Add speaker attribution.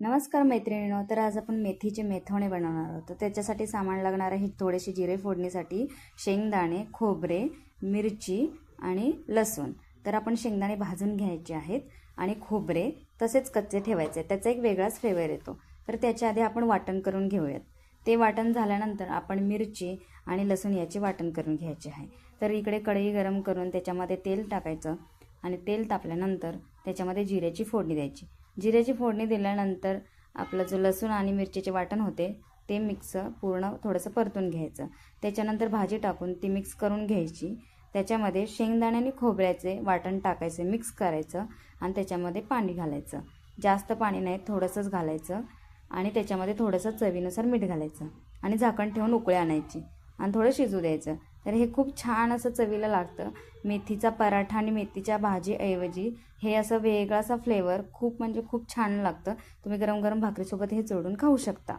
Speaker 1: नमस्कार मैत्रिणींनो, तर आज आपण मेथीचे मेथवणे बनवणार आहोत। तर त्याच्यासाठी सामान लागणार आहे थोडेसे जिरे फोडणीसाठी, शेंगदाणे, खोबरे, मिरची आणि लसूण। तर आपण शेंगदाणे भाजून घ्यायचे आहेत आणि खोबरे तसेच कच्चे ठेवायचे, त्याचा एक वेगळाच फ्लेवर येतो। तर त्याच्या आधी आपण वाटण करून घेऊयात। ते वाटण झाल्यानंतर आपण मिरची आणि लसूण याचे वाटण करून घ्यायचे आहे। तर इकडे कढई गरम करून त्याच्यामध्ये तेल टाकायचं आणि तेल तापल्यानंतर त्याच्यामध्ये जिऱ्याची फोडणी द्यायची। जिऱ्याची फोडणी दिल्यानंतर आपलं जो लसूण आणि मिरचीचे वाटण होते ते मिक्स पूर्ण थोडंसं परतून घ्यायचं। त्याच्यानंतर भाजी टाकून ती मिक्स करून घ्यायची। त्याच्यामध्ये शेंगदाणे आणि खोबऱ्याचे वाटण टाकायचे, मिक्स करायचं आणि त्याच्यामध्ये पाणी घालायचं। जास्त पाणी नाही, थोडंसंच घालायचं आणि त्याच्यामध्ये थोडंसं चवीनुसार मीठ घालायचं आणि झाकण ठेवून उकळी आणायची आणि थोडं शिजू द्यायचं। तर हे खूप छान असं चवीला लागतं। मेथीचा पराठा आणि मेथीच्या भाजीऐवजी हे असं वेगळासा फ्लेवर खूप म्हणजे खूप छान लागतं। तुम्ही गरम गरम भाकरीसोबत हे जोडून खाऊ शकता।